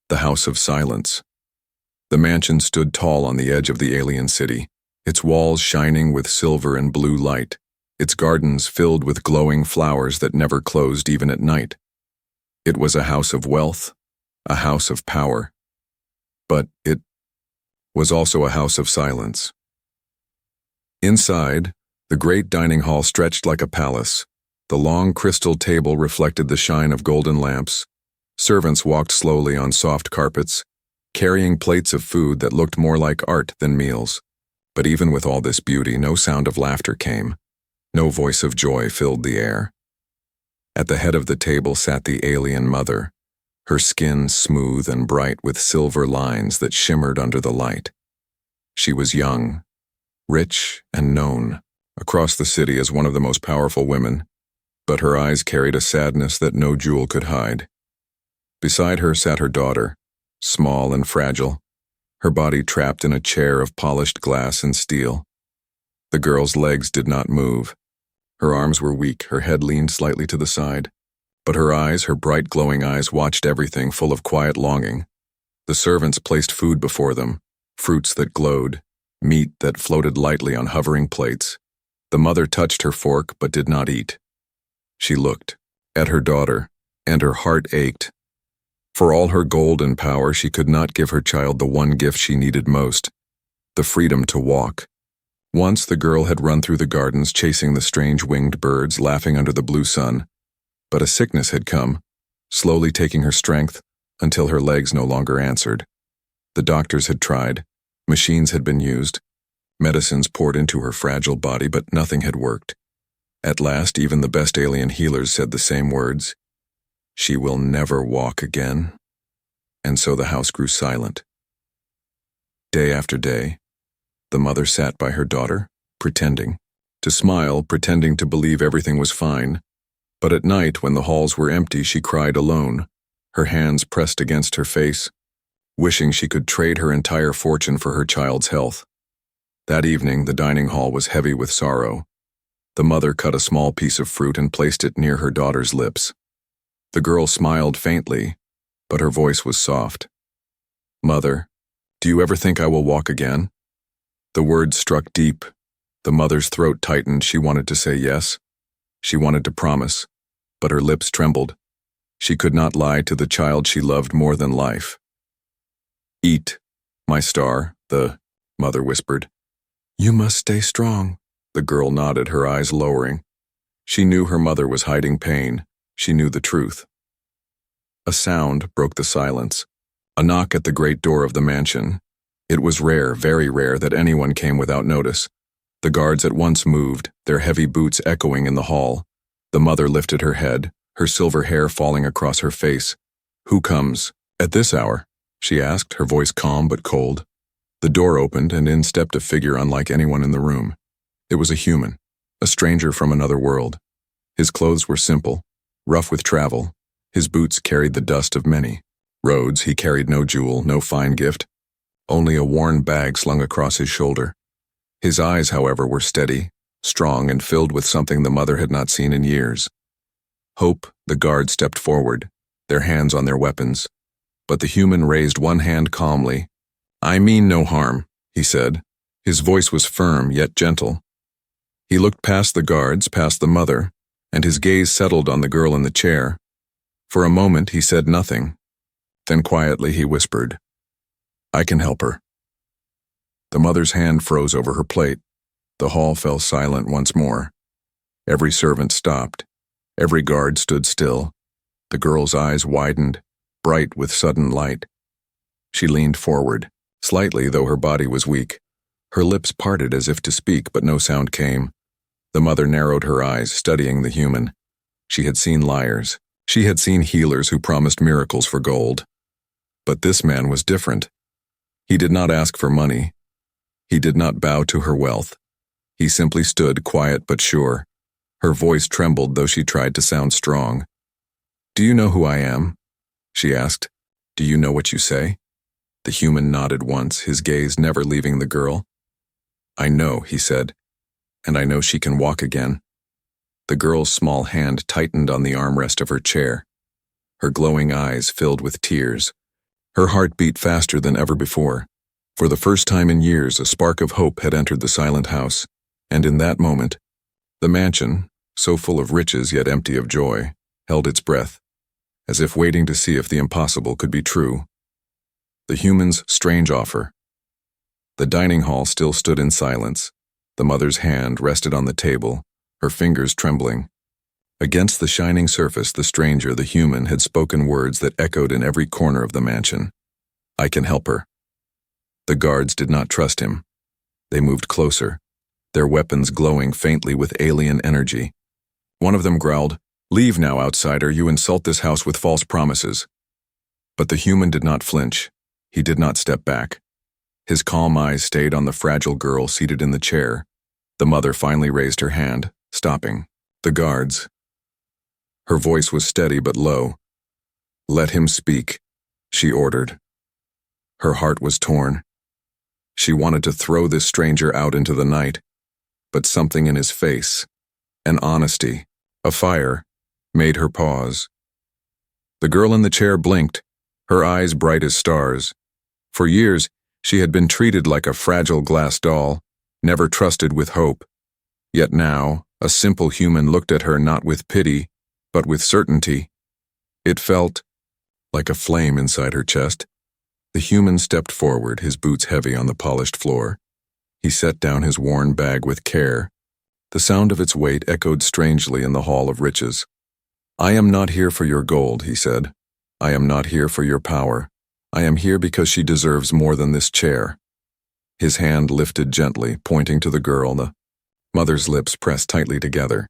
the House of Silence. The mansion stood tall on the edge of the alien city, its walls shining with silver and blue light, its gardens filled with glowing flowers that never closed even at night. It was a house of wealth, a house of power. But it was also a house of silence. Inside, the great dining hall stretched like a palace. The long crystal table reflected the shine of golden lamps. Servants walked slowly on soft carpets, carrying plates of food that looked more like art than meals. But even with all this beauty, no sound of laughter came. No voice of joy filled the air. At the head of the table sat the alien mother, her skin smooth and bright with silver lines that shimmered under the light. She was young, rich, and known across the city as one of the most powerful women, but her eyes carried a sadness that no jewel could hide. Beside her sat her daughter, small and fragile, her body trapped in a chair of polished glass and steel. The girl's legs did not move. Her arms were weak, her head leaned slightly to the side. But her eyes, her bright glowing eyes, watched everything, full of quiet longing. The servants placed food before them, fruits that glowed, meat that floated lightly on hovering plates. The mother touched her fork but did not eat. She looked at her daughter, and her heart ached. For all her gold and power, she could not give her child the one gift she needed most, the freedom to walk. Once the girl had run through the gardens, chasing the strange winged birds, laughing under the blue sun. But a sickness had come, slowly taking her strength until her legs no longer answered. The doctors had tried, machines had been used, medicines poured into her fragile body, but nothing had worked. At last, even the best alien healers said the same words: "She will never walk again." And so the house grew silent. Day after day, the mother sat by her daughter, pretending to smile, pretending to believe everything was fine. But at night, when the halls were empty, she cried alone, her hands pressed against her face, wishing she could trade her entire fortune for her child's health. That evening, the dining hall was heavy with sorrow. The mother cut a small piece of fruit and placed it near her daughter's lips. The girl smiled faintly, but her voice was soft. "Mother, do you ever think I will walk again?" The words struck deep. The mother's throat tightened. She wanted to say yes. She wanted to promise, but her lips trembled. She could not lie to the child she loved more than life. "Eat, my star," the mother whispered. "You must stay strong." The girl nodded, her eyes lowering. She knew her mother was hiding pain. She knew the truth. A sound broke the silence. A knock at the great door of the mansion. It was rare, very rare, that anyone came without notice. The guards at once moved, their heavy boots echoing in the hall. The mother lifted her head, her silver hair falling across her face. "Who comes at this hour?" she asked, her voice calm but cold. The door opened, and in stepped a figure unlike anyone in the room. It was a human, a stranger from another world. His clothes were simple, rough with travel. His boots carried the dust of many roads. He carried no jewel, no fine gift, only a worn bag slung across his shoulder. His eyes, however, were steady, strong, and filled with something the mother had not seen in years. Hope, the guard, stepped forward, their hands on their weapons. But the human raised one hand calmly. "I mean no harm," he said. His voice was firm yet gentle. He looked past the guards, past the mother, and his gaze settled on the girl in the chair. For a moment he said nothing. Then quietly he whispered, "I can help her." The mother's hand froze over her plate. The hall fell silent once more. Every servant stopped. Every guard stood still. The girl's eyes widened, bright with sudden light. She leaned forward, slightly, though her body was weak. Her lips parted as if to speak, but no sound came. The mother narrowed her eyes, studying the human. She had seen liars. She had seen healers who promised miracles for gold. But this man was different. He did not ask for money. He did not bow to her wealth. He simply stood, quiet but sure. Her voice trembled, though she tried to sound strong. "Do you know who I am?" she asked. "Do you know what you say?" The human nodded once, his gaze never leaving the girl. "I know," he said, "and I know she can walk again." The girl's small hand tightened on the armrest of her chair. Her glowing eyes filled with tears. Her heart beat faster than ever before. For the first time in years, a spark of hope had entered the silent house, and in that moment, the mansion, so full of riches yet empty of joy, held its breath, as if waiting to see if the impossible could be true. The human's strange offer. The dining hall still stood in silence. The mother's hand rested on the table, her fingers trembling. Against the shining surface, the stranger, the human, had spoken words that echoed in every corner of the mansion. "I can help her." The guards did not trust him. They moved closer, their weapons glowing faintly with alien energy. One of them growled, "Leave now, outsider, you insult this house with false promises." But the human did not flinch. He did not step back. His calm eyes stayed on the fragile girl seated in the chair. The mother finally raised her hand, stopping. The guards. Her voice was steady but low. "Let him speak," she ordered. Her heart was torn. She wanted to throw this stranger out into the night, but something in his face, an honesty, a fire, made her pause. The girl in the chair blinked, her eyes bright as stars. For years, she had been treated like a fragile glass doll, never trusted with hope. Yet now, a simple human looked at her not with pity, but with certainty. It felt like a flame inside her chest. The human stepped forward, his boots heavy on the polished floor. He set down his worn bag with care. The sound of its weight echoed strangely in the hall of riches. "I am not here for your gold," he said. "I am not here for your power. I am here because she deserves more than this chair." His hand lifted gently, pointing to the girl. The mother's lips pressed tightly together.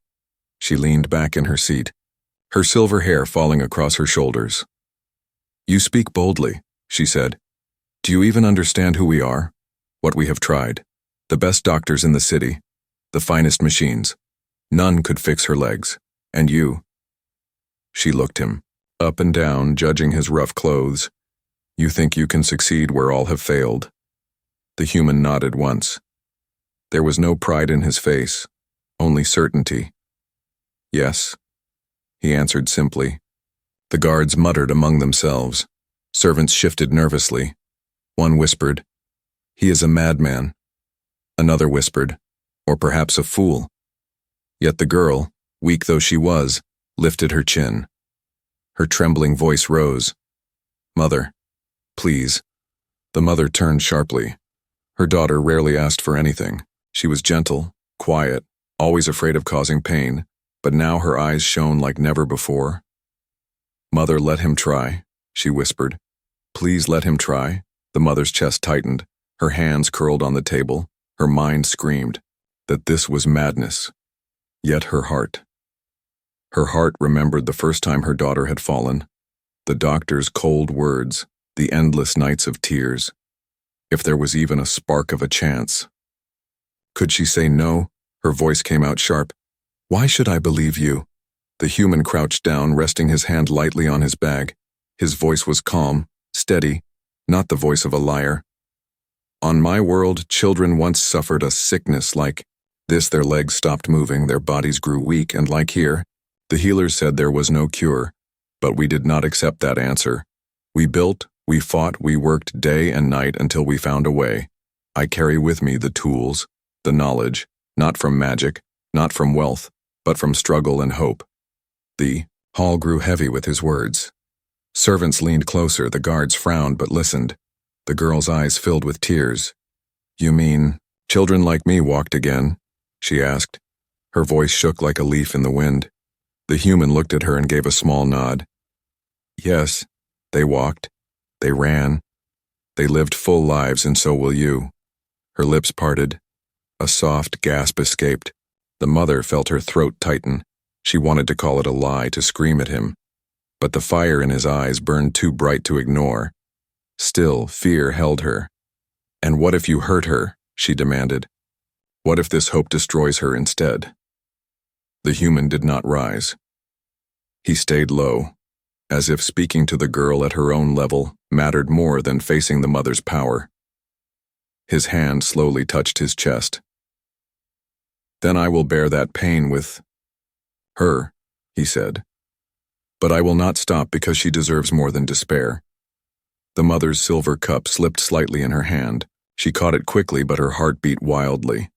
She leaned back in her seat, her silver hair falling across her shoulders. "You speak boldly," she said. "Do you even understand who we are? What we have tried? The best doctors in the city, the finest machines. None could fix her legs. And you?" She looked him, up and down, judging his rough clothes. "You think you can succeed where all have failed?" The human nodded once. There was no pride in his face, only certainty. "Yes," he answered simply. The guards muttered among themselves. Servants shifted nervously. One whispered, "He is a madman." Another whispered, "Or perhaps a fool." Yet the girl, weak though she was, lifted her chin. Her trembling voice rose. "Mother, please." The mother turned sharply. Her daughter rarely asked for anything. She was gentle, quiet, always afraid of causing pain, but now her eyes shone like never before. "Mother, let him try," she whispered. "Please let him try." The mother's chest tightened, her hands curled on the table, her mind screamed that this was madness. Yet her heart remembered the first time her daughter had fallen, the doctor's cold words, the endless nights of tears. If there was even a spark of a chance. Could she say no? Her voice came out sharp. "Why should I believe you?" The human crouched down, resting his hand lightly on his bag. His voice was calm, steady, not the voice of a liar. "On my world, children once suffered a sickness like this. Their legs stopped moving, their bodies grew weak, and like here, the healers said there was no cure. But we did not accept that answer. We built, we fought, we worked day and night until we found a way. I carry with me the tools, the knowledge, not from magic, not from wealth, but from struggle and hope." The hall grew heavy with his words. Servants leaned closer, the guards frowned but listened. The girl's eyes filled with tears. "You mean, children like me walked again?" she asked. Her voice shook like a leaf in the wind. The human looked at her and gave a small nod. "Yes, they walked. They ran. They lived full lives, and so will you." Her lips parted. A soft gasp escaped. The mother felt her throat tighten. She wanted to call it a lie, to scream at him. But the fire in his eyes burned too bright to ignore. Still, fear held her. "And what if you hurt her?" she demanded. "What if this hope destroys her instead?" The human did not rise. He stayed low, as if speaking to the girl at her own level mattered more than facing the mother's power. His hand slowly touched his chest. "Then I will bear that pain with her," he said. "But I will not stop because she deserves more than despair." The mother's silver cup slipped slightly in her hand. She caught it quickly, but her heart beat wildly.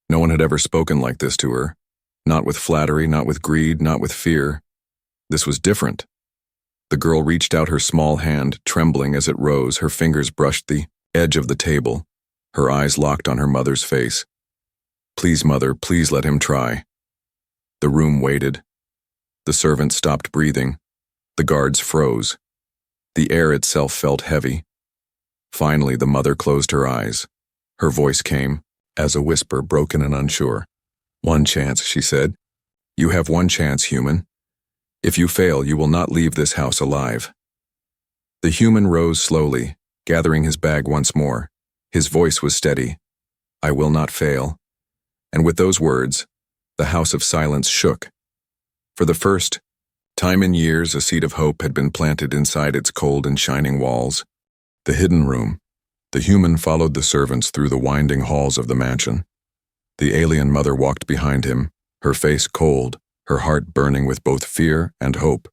No one had ever spoken like this to her. Not with flattery, not with greed, not with fear. This was different. The girl reached out her small hand, trembling as it rose. Her fingers brushed the edge of the table. Her eyes locked on her mother's face. "Please, mother, please let him try." The room waited. The servant stopped breathing. The guards froze. The air itself felt heavy. Finally, the mother closed her eyes. Her voice came, as a whisper, broken and unsure. "One chance," she said. "You have one chance, human. If you fail, you will not leave this house alive." The human rose slowly, gathering his bag once more. His voice was steady. "I will not fail." And with those words, the house of silence shook. For the first time in years, a seed of hope had been planted inside its cold and shining walls. The hidden room. The human followed the servants through the winding halls of the mansion. The alien mother walked behind him, her face cold, her heart burning with both fear and hope.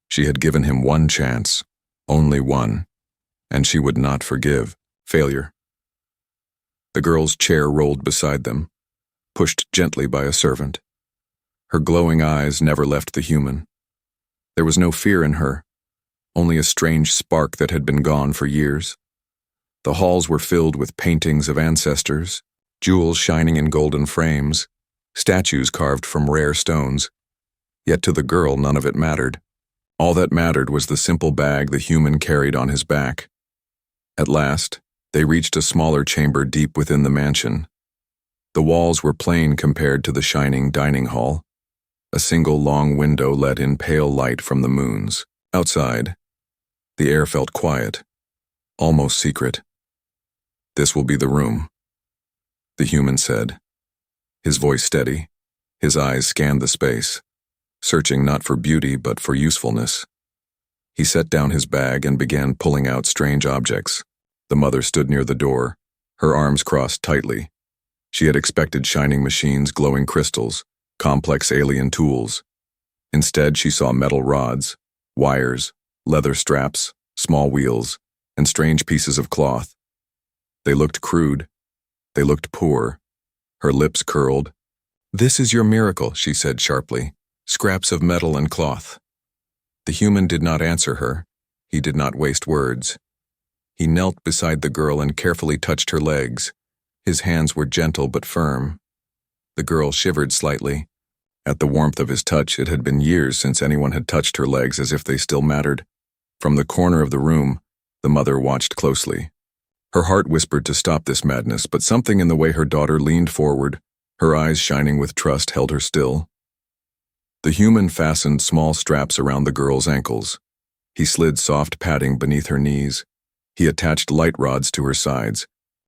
She had given him one chance, only one, and she would not forgive failure. The girl's chair rolled beside them, pushed gently by a servant. Her glowing eyes never left the human. There was no fear in her, only a strange spark that had been gone for years. The halls were filled with paintings of ancestors, jewels shining in golden frames, statues carved from rare stones. Yet to the girl, none of it mattered. All that mattered was the simple bag the human carried on his back. At last, they reached a smaller chamber deep within the mansion. The walls were plain compared to the shining dining hall. A single long window let in pale light from the moons. Outside, the air felt quiet, almost secret. "This will be the room," the human said, his voice steady. His eyes scanned the space, searching not for beauty but for usefulness. He set down his bag and began pulling out strange objects. The mother stood near the door, her arms crossed tightly. She had expected shining machines, glowing crystals, complex alien tools. Instead, she saw metal rods, wires, leather straps, small wheels, and strange pieces of cloth. They looked crude. They looked poor. Her lips curled. "This is your miracle," she said sharply. "Scraps of metal and cloth." The human did not answer her. He did not waste words. He knelt beside the girl and carefully touched her legs. His hands were gentle but firm. The girl shivered slightly. At the warmth of his touch, it had been years since anyone had touched her legs as if they still mattered. From the corner of the room, the mother watched closely. Her heart whispered to stop this madness, but something in the way her daughter leaned forward, her eyes shining with trust, held her still. The human fastened small straps around the girl's ankles. He slid soft padding beneath her knees. He attached light rods to her sides,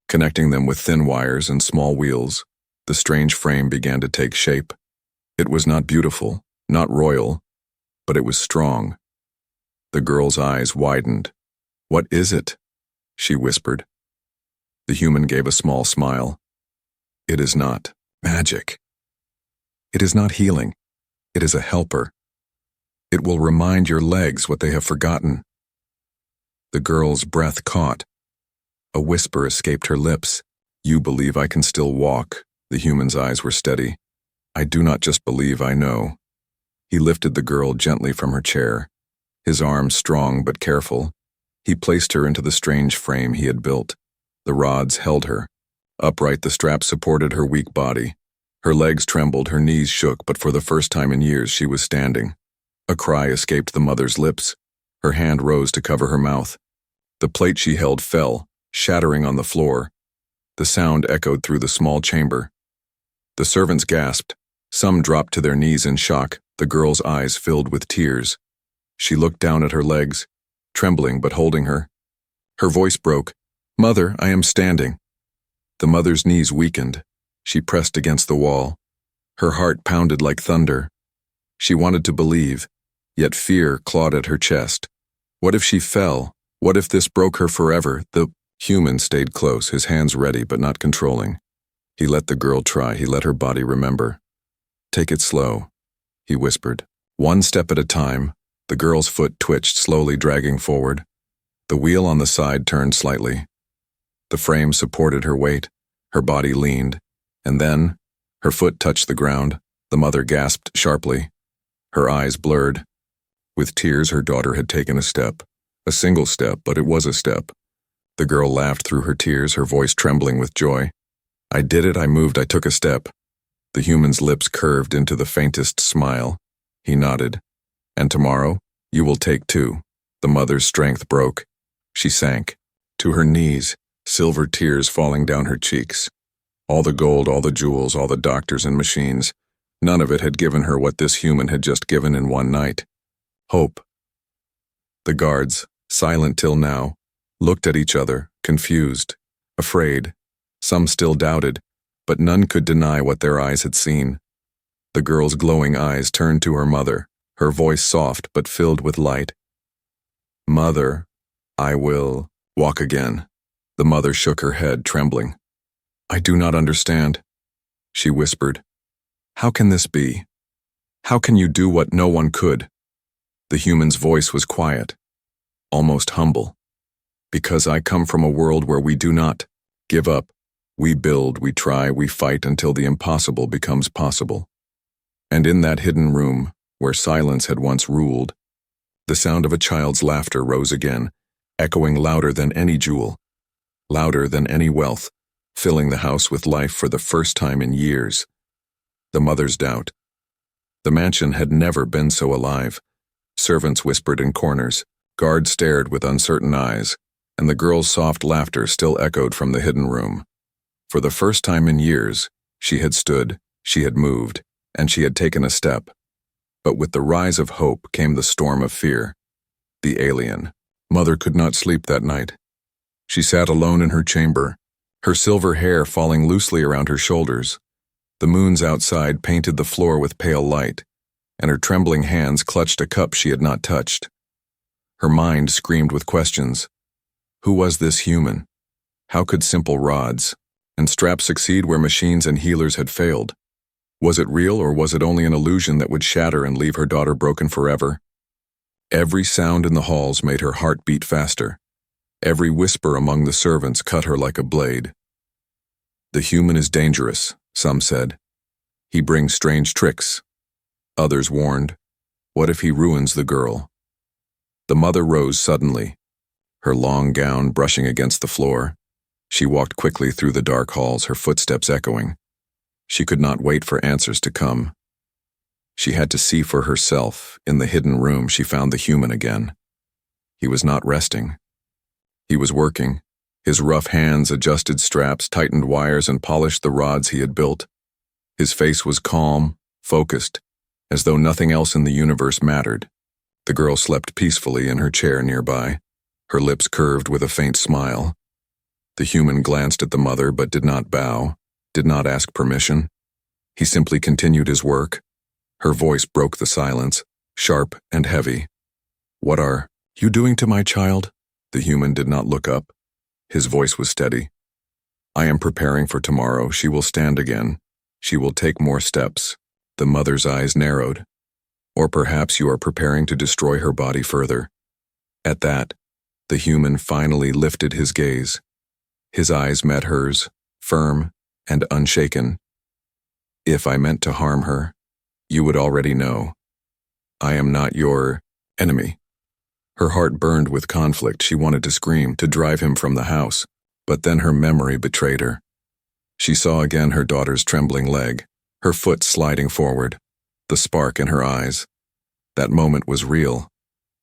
connecting them with thin wires and small wheels. The strange frame began to take shape. It was not beautiful, not royal, but it was strong. The girl's eyes widened. "What is it?" she whispered. The human gave a small smile. "It is not magic. It is not healing. It is a helper. It will remind your legs what they have forgotten." The girl's breath caught. A whisper escaped her lips. "You believe I can still walk?" The human's eyes were steady. "I do not just believe, I know." He lifted the girl gently from her chair. His arms strong but careful. He placed her into the strange frame he had built. The rods held her. Upright, the straps supported her weak body. Her legs trembled, her knees shook, but for the first time in years she was standing. A cry escaped the mother's lips. Her hand rose to cover her mouth. The plate she held fell, shattering on the floor. The sound echoed through the small chamber. The servants gasped. Some dropped to their knees in shock. The girl's eyes filled with tears. She looked down at her legs, trembling but holding her. Her voice broke. "Mother, I am standing." The mother's knees weakened. She pressed against the wall. Her heart pounded like thunder. She wanted to believe, yet fear clawed at her chest. What if she fell? What if this broke her forever? The human stayed close, his hands ready but not controlling. He let the girl try. He let her body remember. "Take it slow," he whispered. One step at a time. The girl's foot twitched, slowly dragging forward. The wheel on the side turned slightly. The frame supported her weight, her body leaned, and then, her foot touched the ground. The mother gasped sharply. Her eyes blurred. With tears, her daughter had taken a step. A single step, but it was a step. The girl laughed through her tears, her voice trembling with joy. I did it, I moved, I took a step. The human's lips curved into the faintest smile. He nodded. And tomorrow, you will take two. The mother's strength broke. She sank. To her knees, silver tears falling down her cheeks. All the gold, all the jewels, all the doctors and machines, none of it had given her what this human had just given in one night. Hope. The guards, silent till now, looked at each other, confused, afraid. Some still doubted, but none could deny what their eyes had seen. The girl's glowing eyes turned to her mother, her voice soft but filled with light. Mother, I will walk again. The mother shook her head, trembling. I do not understand, she whispered. How can this be? How can you do what no one could? The human's voice was quiet, almost humble. Because I come from a world where we do not give up. We build, we try, we fight until the impossible becomes possible. And in that hidden room, where silence had once ruled, the sound of a child's laughter rose again, echoing louder than any jewel, louder than any wealth, filling the house with life for the first time in years. The mother's doubt. The mansion had never been so alive. Servants whispered in corners, guards stared with uncertain eyes, and the girl's soft laughter still echoed from the hidden room. For the first time in years, she had stood, she had moved, and she had taken a step. But with the rise of hope came the storm of fear. The alien. Mother could not sleep that night. She sat alone in her chamber, her silver hair falling loosely around her shoulders. The moons outside painted the floor with pale light, and her trembling hands clutched a cup she had not touched. Her mind screamed with questions. Who was this human? How could simple rods and straps succeed where machines and healers had failed? Was it real, or was it only an illusion that would shatter and leave her daughter broken forever? Every sound in the halls made her heart beat faster. Every whisper among the servants cut her like a blade. The human is dangerous, some said. He brings strange tricks. Others warned, what if he ruins the girl? The mother rose suddenly, her long gown brushing against the floor. She walked quickly through the dark halls, her footsteps echoing. She could not wait for answers to come. She had to see for herself. In the hidden room, she found the human again. He was not resting. He was working. His rough hands adjusted straps, tightened wires, and polished the rods he had built. His face was calm, focused, as though nothing else in the universe mattered. The girl slept peacefully in her chair nearby, her lips curved with a faint smile. The human glanced at the mother but did not bow, did not ask permission. He simply continued his work. Her voice broke the silence, sharp and heavy. What are you doing to my child? The human did not look up. His voice was steady. I am preparing for tomorrow. She will stand again. She will take more steps. The mother's eyes narrowed. Or perhaps you are preparing to destroy her body further. At that, the human finally lifted his gaze. His eyes met hers, firm and unshaken. If I meant to harm her, you would already know. I am not your enemy. Her heart burned with conflict. She wanted to scream, to drive him from the house, but then her memory betrayed her. She saw again her daughter's trembling leg, her foot sliding forward, the spark in her eyes. That moment was real,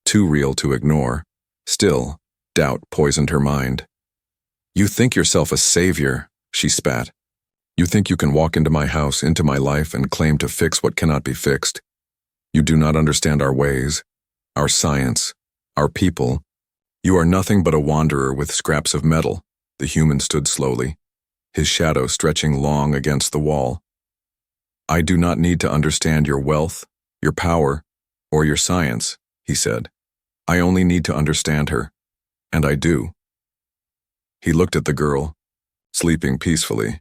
too real to ignore. Still, doubt poisoned her mind. You think yourself a savior, she spat. You think you can walk into my house, into my life, and claim to fix what cannot be fixed. You do not understand our ways, our science, our people. You are nothing but a wanderer with scraps of metal. The human stood slowly, his shadow stretching long against the wall. I do not need to understand your wealth, your power, or your science, he said. I only need to understand her, and I do. He looked at the girl, sleeping peacefully.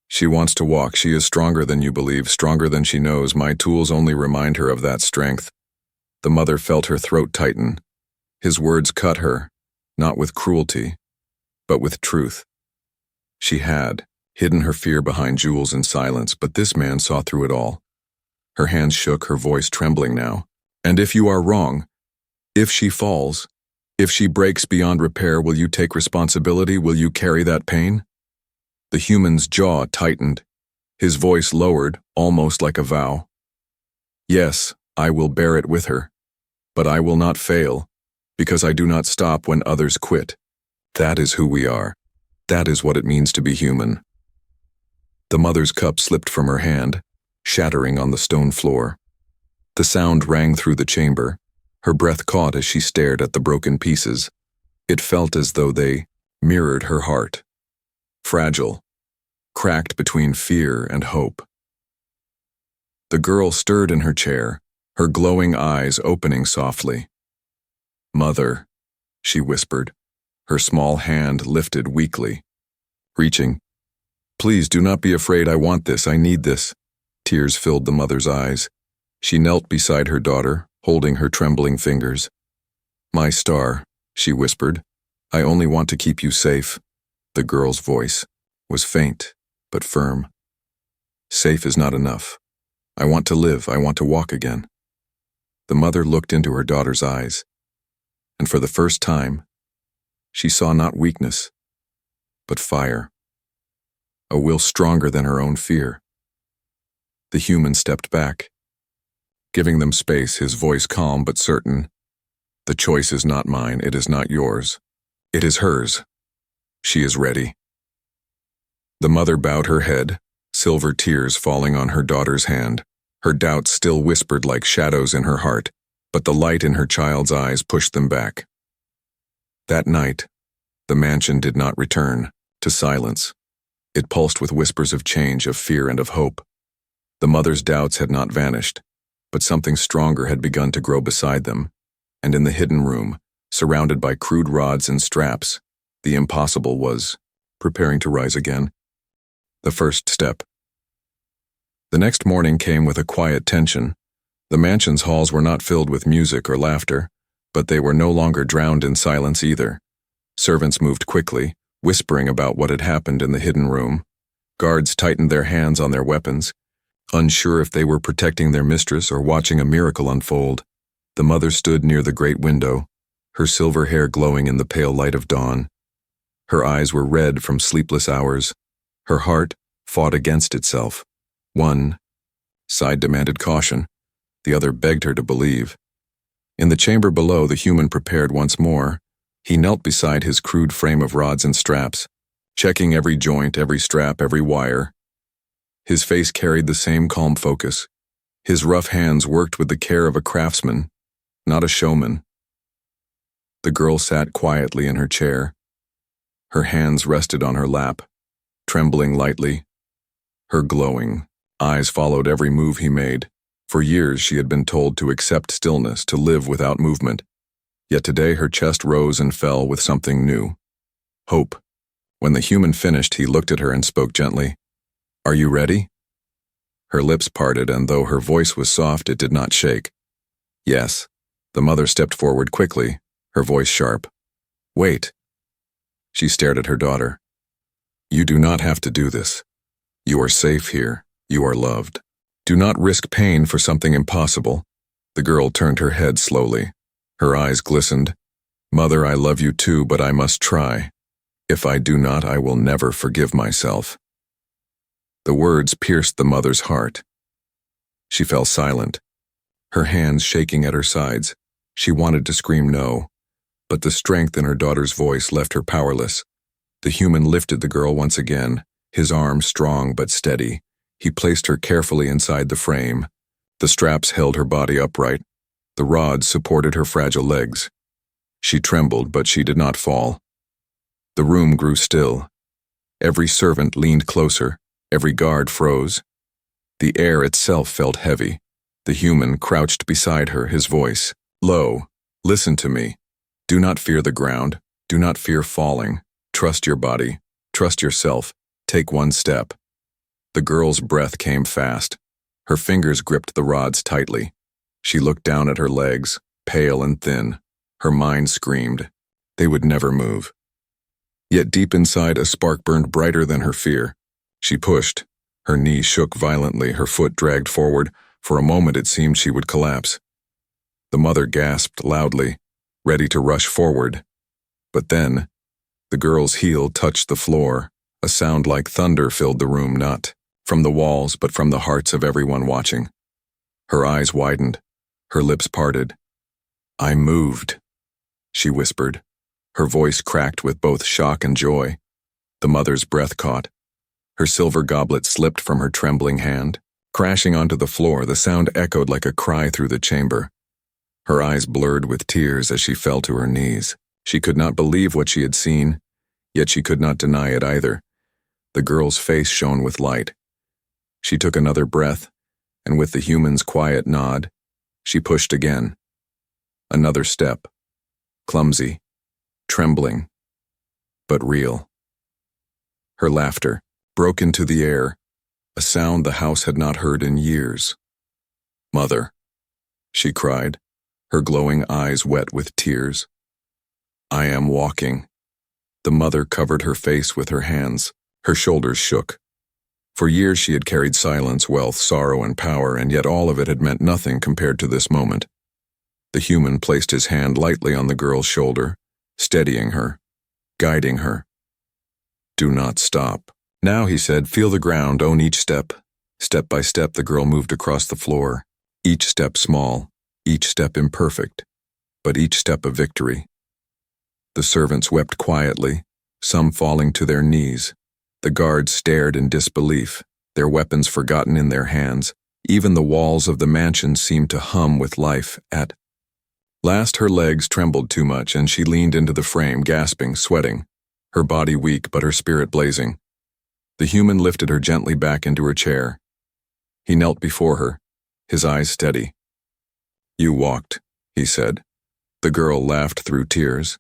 She wants to walk. She is stronger than you believe, stronger than she knows. My tools only remind her of that strength. The mother felt her throat tighten. His words cut her. not with cruelty, but with truth. She had hidden her fear behind jewels and silence, but this man saw through it all. Her hands shook, her voice trembling now. And if you are wrong, if she falls, if she breaks beyond repair, will you take responsibility? Will you carry that pain? The human's jaw tightened, his voice lowered, almost like a vow. Yes, I will bear it with her, but I will not fail, because I do not stop when others quit. That is who we are. That is what it means to be human. The mother's cup slipped from her hand, shattering on the stone floor. The sound rang through the chamber. Her breath caught as she stared at the broken pieces. It felt as though they mirrored her heart. Fragile, cracked between fear and hope. The girl stirred in her chair, her glowing eyes opening softly. "Mother," she whispered, her small hand lifted weakly. Reaching, "Please do not be afraid, I want this, I need this." Tears filled the mother's eyes. She knelt beside her daughter, holding her trembling fingers. "My star," she whispered, "I only want to keep you safe." The girl's voice was faint, but firm. "Safe is not enough. I want to live, I want to walk again." The mother looked into her daughter's eyes, and for the first time, she saw not weakness, but fire. A will stronger than her own fear. The human stepped back, giving them space, his voice calm but certain. "The choice is not mine, it is not yours. It is hers. She is ready." The mother bowed her head, silver tears falling on her daughter's hand. Her doubts still whispered like shadows in her heart, but the light in her child's eyes pushed them back. That night, the mansion did not return to silence. It pulsed with whispers of change, of fear, and of hope. The mother's doubts had not vanished, but something stronger had begun to grow beside them, and in the hidden room, surrounded by crude rods and straps, the impossible was preparing to rise again. The first step. The next morning came with a quiet tension. The mansion's halls were not filled with music or laughter, but they were no longer drowned in silence either. Servants moved quickly, whispering about what had happened in the hidden room. Guards tightened their hands on their weapons, unsure if they were protecting their mistress or watching a miracle unfold. The mother stood near the great window, her silver hair glowing in the pale light of dawn. Her eyes were red from sleepless hours. Her heart fought against itself. One side demanded caution, the other begged her to believe. In the chamber below, the human prepared once more. He knelt beside his crude frame of rods and straps, checking every joint, every strap, every wire. His face carried the same calm focus. His rough hands worked with the care of a craftsman, not a showman. The girl sat quietly in her chair. Her hands rested on her lap, trembling lightly. Her glowing eyes followed every move he made. For years she had been told to accept stillness, to live without movement. Yet today her chest rose and fell with something new. Hope. When the human finished, he looked at her and spoke gently. "Are you ready?" Her lips parted, and though her voice was soft, it did not shake. "Yes." The mother stepped forward quickly, her voice sharp. "Wait." She stared at her daughter. "You do not have to do this. You are safe here. You are loved. Do not risk pain for something impossible." The girl turned her head slowly. Her eyes glistened. "Mother, I love you too, but I must try. If I do not, I will never forgive myself." The words pierced the mother's heart. She fell silent, her hands shaking at her sides. She wanted to scream no, but the strength in her daughter's voice left her powerless. The human lifted the girl once again, his arm strong but steady. He placed her carefully inside the frame. The straps held her body upright. The rods supported her fragile legs. She trembled, but she did not fall. The room grew still. Every servant leaned closer. Every guard froze. The air itself felt heavy. The human crouched beside her, his voice low. "Listen to me. Do not fear the ground. Do not fear falling. Trust your body. Trust yourself. Take one step." The girl's breath came fast. Her fingers gripped the rods tightly. She looked down at her legs, pale and thin. Her mind screamed, They would never move. Yet deep inside, a spark burned brighter than her fear. She pushed. Her knee shook violently, her foot dragged forward. For a moment it seemed she would collapse. The mother gasped loudly, ready to rush forward. But then, the girl's heel touched the floor. A sound like thunder filled the room, not from the walls, but from the hearts of everyone watching. Her eyes widened, her lips parted. "I moved," she whispered. Her voice cracked with both shock and joy. The mother's breath caught. Her silver goblet slipped from her trembling hand. Crashing onto the floor, the sound echoed like a cry through the chamber. Her eyes blurred with tears as she fell to her knees. She could not believe what she had seen, yet she could not deny it either. The girl's face shone with light. She took another breath, and with the human's quiet nod, she pushed again. Another step. Clumsy, trembling, but real. Her laughter broke into the air, a sound the house had not heard in years. "Mother," she cried, her glowing eyes wet with tears. "I am walking." The mother covered her face with her hands. Her shoulders shook. For years she had carried silence, wealth, sorrow, and power, and yet all of it had meant nothing compared to this moment. The human placed his hand lightly on the girl's shoulder, steadying her, guiding her. "Do not stop." "Now," he said, "feel the ground, own each step." Step by step, the girl moved across the floor. Each step small, each step imperfect, but each step a victory. The servants wept quietly, some falling to their knees. The guards stared in disbelief, their weapons forgotten in their hands. Even the walls of the mansion seemed to hum with life. At last her legs trembled too much, and she leaned into the frame, gasping, sweating, her body weak but her spirit blazing. The human lifted her gently back into her chair. He knelt before her, his eyes steady. "You walked," he said. The girl laughed through tears.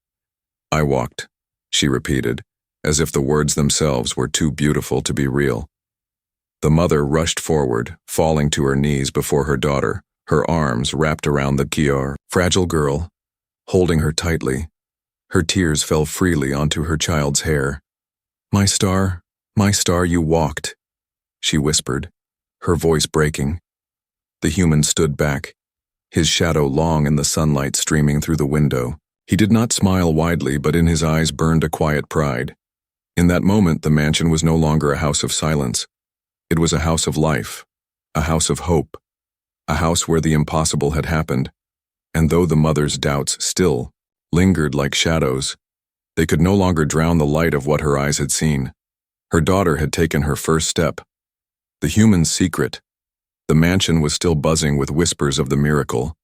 "I walked," she repeated, as if the words themselves were too beautiful to be real. The mother rushed forward, falling to her knees before her daughter, her arms wrapped around the fragile girl, holding her tightly. Her tears fell freely onto her child's hair. My star, you walked," she whispered, her voice breaking. The human stood back, his shadow long in the sunlight streaming through the window. He did not smile widely, but in his eyes burned a quiet pride. In that moment, the mansion was no longer a house of silence. It was a house of life, a house of hope, a house where the impossible had happened. And though the mother's doubts still lingered like shadows, they could no longer drown the light of what her eyes had seen. Her daughter had taken her first step. The human's secret. The mansion was still buzzing with whispers of the miracle.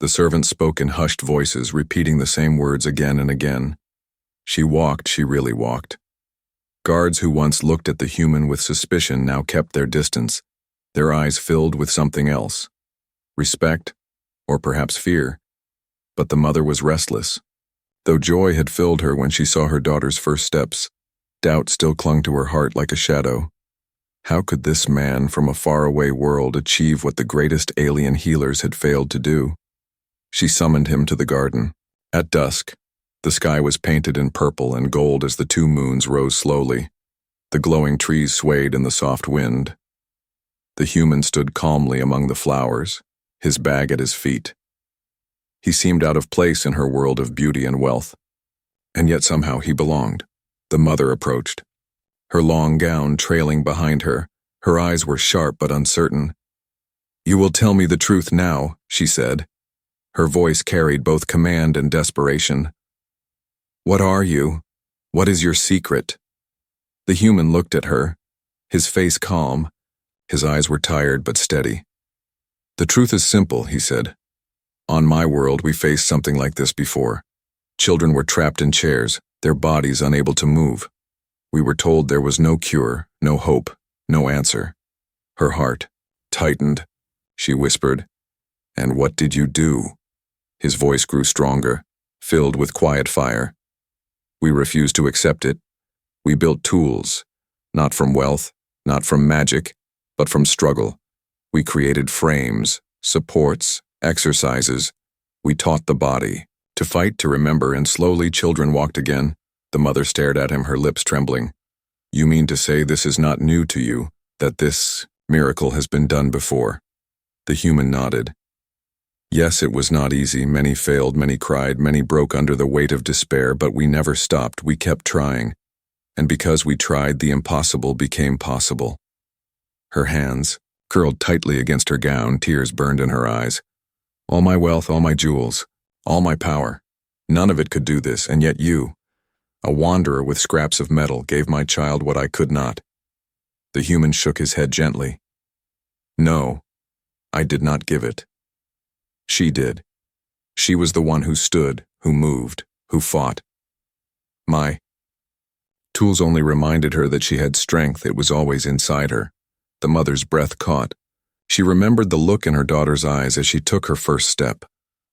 The servants spoke in hushed voices, repeating the same words again and again. She walked, she really walked. Guards who once looked at the human with suspicion now kept their distance, their eyes filled with something else. Respect, or perhaps fear. But the mother was restless. Though joy had filled her when she saw her daughter's first steps, doubt still clung to her heart like a shadow. How could this man from a faraway world achieve what the greatest alien healers had failed to do? She summoned him to the garden. At dusk, the sky was painted in purple and gold as the two moons rose slowly. The glowing trees swayed in the soft wind. The human stood calmly among the flowers, his bag at his feet. He seemed out of place in her world of beauty and wealth. And yet somehow he belonged. The mother approached, her long gown trailing behind her. Her eyes were sharp but uncertain. "You will tell me the truth now," she said. Her voice carried both command and desperation. "What are you? What is your secret?" The human looked at her, his face calm. His eyes were tired but steady. "The truth is simple," he said. "On my world, we faced something like this before. Children were trapped in chairs, their bodies unable to move. We were told there was no cure, no hope, no answer." Her heart tightened. She whispered, "And what did you do?" His voice grew stronger, filled with quiet fire. "We refused to accept it. We built tools, not from wealth, not from magic, but from struggle. We created frames, supports, exercises. We taught the body To fight, to remember, and slowly children walked again. The mother stared at him, her lips trembling. You mean to say this is not new to you, that this miracle has been done before? The human nodded. Yes, it was not easy. Many failed, many cried, many broke under the weight of despair, but we never stopped. We kept trying. And because we tried, the impossible became possible. Her hands curled tightly against her gown, tears burned in her eyes. All my wealth, all my jewels, all my power, none of it could do this, and yet you, a wanderer with scraps of metal, gave my child what I could not. The human shook his head gently. No, I did not give it. She did. She was the one who stood, who moved, who fought. My tools only reminded her that she had strength. It was always inside her. The mother's breath caught. She remembered the look in her daughter's eyes as she took her first step.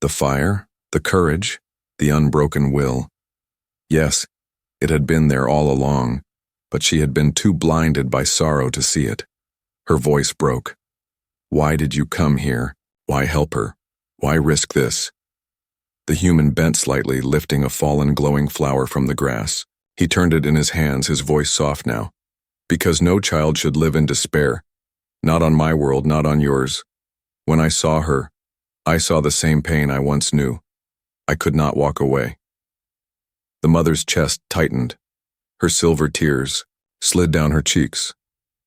The fire, the courage, the unbroken will. Yes, it had been there all along, but she had been too blinded by sorrow to see it. Her voice broke. Why did you come here? Why help her? Why risk this? The human bent slightly, lifting a fallen glowing flower from the grass. He turned it in his hands, his voice soft now. Because no child should live in despair. Not on my world, not on yours. When I saw her, I saw the same pain I once knew. I could not walk away. The mother's chest tightened. Her silver tears slid down her cheeks.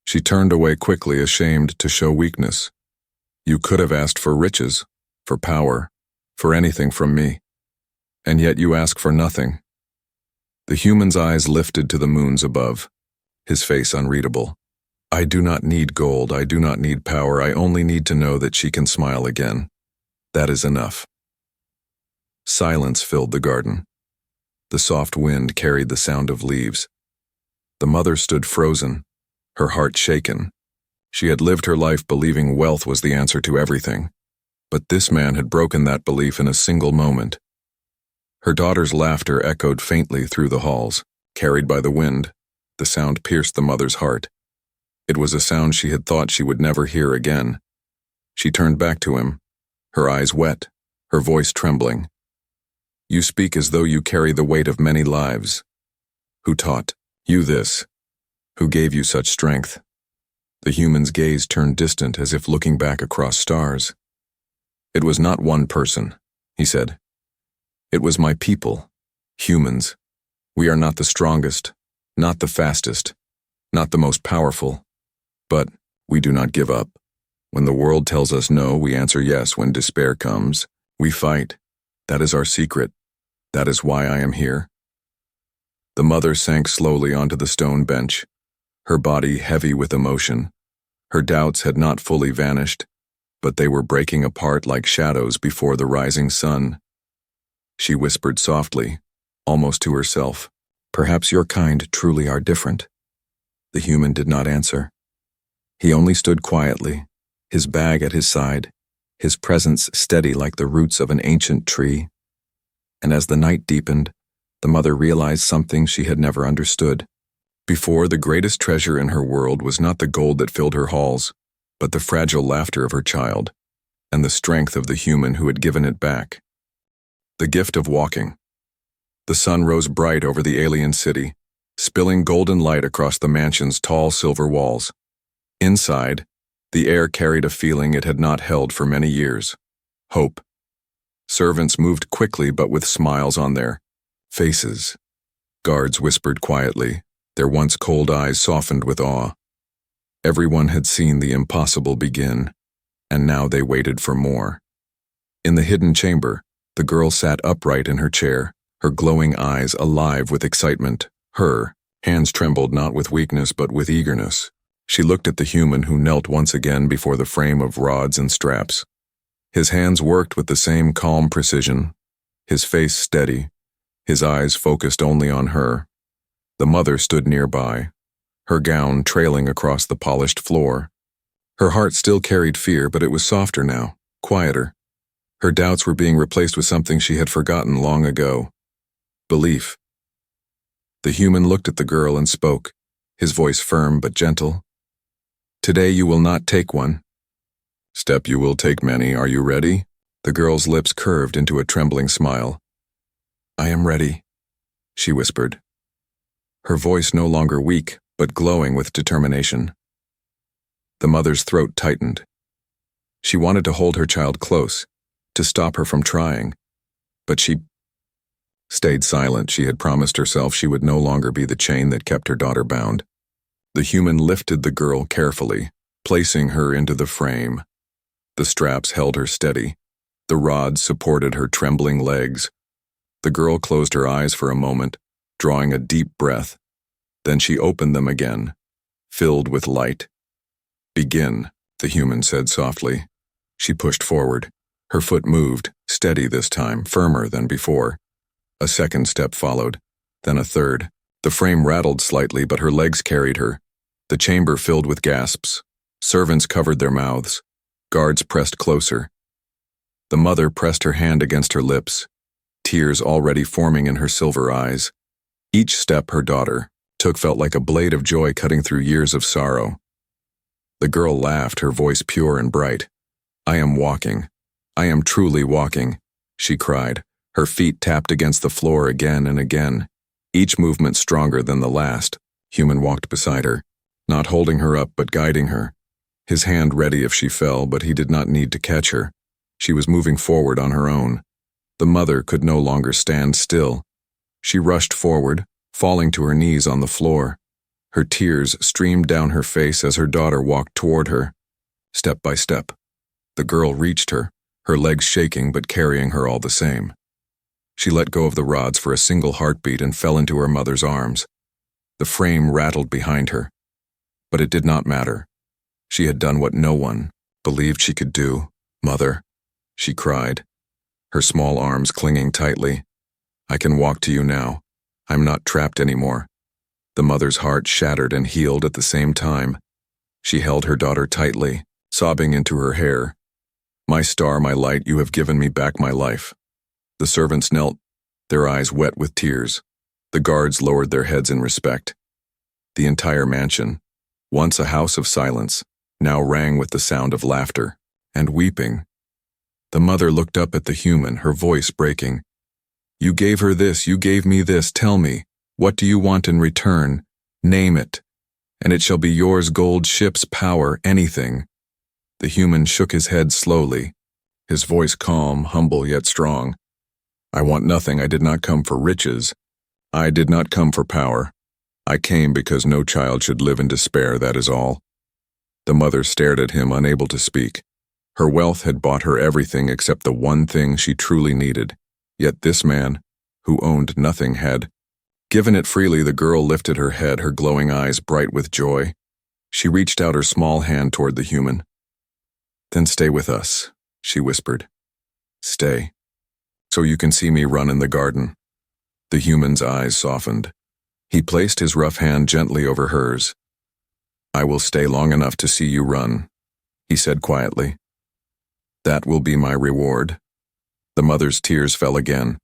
She turned away quickly, ashamed to show weakness. You could have asked for riches, for power, for anything from me. And yet you ask for nothing. The human's eyes lifted to the moons above, his face unreadable. I do not need gold, I do not need power, I only need to know that she can smile again. That is enough. Silence filled the garden. The soft wind carried the sound of leaves. The mother stood frozen, her heart shaken. She had lived her life believing wealth was the answer to everything. But this man had broken that belief in a single moment. Her daughter's laughter echoed faintly through the halls, carried by the wind. The sound pierced the mother's heart. It was a sound she had thought she would never hear again. She turned back to him, her eyes wet, her voice trembling. You speak as though you carry the weight of many lives. Who taught you this? Who gave you such strength? The human's gaze turned distant as if looking back across stars. It was not one person, he said. It was my people, humans. We are not the strongest, not the fastest, not the most powerful. But we do not give up. When the world tells us no, we answer yes. When despair comes, we fight. That is our secret. That is why I am here. The mother sank slowly onto the stone bench, her body heavy with emotion. Her doubts had not fully vanished, but they were breaking apart like shadows before the rising sun. She whispered softly, almost to herself, "Perhaps your kind truly are different." The human did not answer. He only stood quietly, his bag at his side, his presence steady like the roots of an ancient tree. And as the night deepened, the mother realized something she had never understood. Before, the greatest treasure in her world was not the gold that filled her halls, but the fragile laughter of her child, and the strength of the human who had given it back. The gift of walking. The sun rose bright over the alien city, spilling golden light across the mansion's tall silver walls. Inside, the air carried a feeling it had not held for many years. Hope. Servants moved quickly but with smiles on their faces. Guards whispered quietly, their once cold eyes softened with awe. Everyone had seen the impossible begin, and now they waited for more. In the hidden chamber, the girl sat upright in her chair, her glowing eyes alive with excitement. Her hands trembled not with weakness but with eagerness. She looked at the human who knelt once again before the frame of rods and straps. His hands worked with the same calm precision, his face steady, his eyes focused only on her. The mother stood nearby, her gown trailing across the polished floor. Her heart still carried fear, but it was softer now, quieter. Her doubts were being replaced with something she had forgotten long ago. Belief. The human looked at the girl and spoke, his voice firm but gentle. Today you will not take one. Step you will take many. Are you ready? The girl's lips curved into a trembling smile. I am ready, she whispered, her voice no longer weak, but glowing with determination. The mother's throat tightened. She wanted to hold her child close, to stop her from trying, but she stayed silent. She had promised herself she would no longer be the chain that kept her daughter bound. The human lifted the girl carefully, placing her into the frame. The straps held her steady. The rods supported her trembling legs. The girl closed her eyes for a moment, drawing a deep breath. Then she opened them again, filled with light. Begin, the human said softly. She pushed forward. Her foot moved, steady this time, firmer than before. A second step followed, then a third. The frame rattled slightly, but her legs carried her. The chamber filled with gasps. Servants covered their mouths. Guards pressed closer. The mother pressed her hand against her lips, tears already forming in her silver eyes. Each step her daughter took felt like a blade of joy cutting through years of sorrow. The girl laughed, her voice pure and bright. I am walking. I am truly walking, she cried. Her feet tapped against the floor again and again, each movement stronger than the last. Human walked beside her, not holding her up but guiding her. His hand ready if she fell, but he did not need to catch her. She was moving forward on her own. The mother could no longer stand still. She rushed forward, falling to her knees on the floor. Her tears streamed down her face as her daughter walked toward her. Step by step, the girl reached her legs shaking but carrying her all the same. She let go of the rods for a single heartbeat and fell into her mother's arms. The frame rattled behind her, but it did not matter. She had done what no one believed she could do. Mother, she cried, her small arms clinging tightly. I can walk to you now. I'm not trapped anymore. The mother's heart shattered and healed at the same time. She held her daughter tightly, sobbing into her hair. My star, my light, you have given me back my life. The servants knelt, their eyes wet with tears. The guards lowered their heads in respect. The entire mansion, once a house of silence, now rang with the sound of laughter and weeping. The mother looked up at the human, her voice breaking. You gave her this, you gave me this, tell me, what do you want in return? Name it, and it shall be yours, gold, ships, power, anything. The human shook his head slowly, his voice calm, humble yet strong. I want nothing. I did not come for riches. I did not come for power. I came because no child should live in despair, that is all. The mother stared at him, unable to speak. Her wealth had bought her everything except the one thing she truly needed. Yet this man, who owned nothing, had given it freely. The girl lifted her head, her glowing eyes bright with joy. She reached out her small hand toward the human. Then stay with us, she whispered. Stay, so you can see me run in the garden. The human's eyes softened. He placed his rough hand gently over hers. I will stay long enough to see you run, he said quietly. That will be my reward. The mother's tears fell again.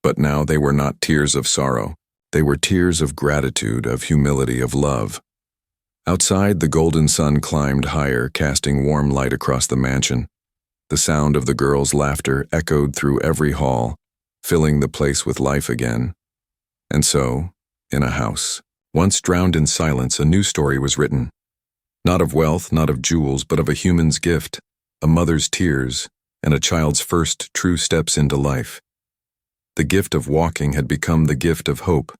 But now they were not tears of sorrow. They were tears of gratitude, of humility, of love. Outside, the golden sun climbed higher, casting warm light across the mansion. The sound of the girl's laughter echoed through every hall, filling the place with life again. And so, in a house, once drowned in silence, a new story was written. Not of wealth, not of jewels, but of a human's gift, a mother's tears, and a child's first true steps into life. The gift of walking had become the gift of hope,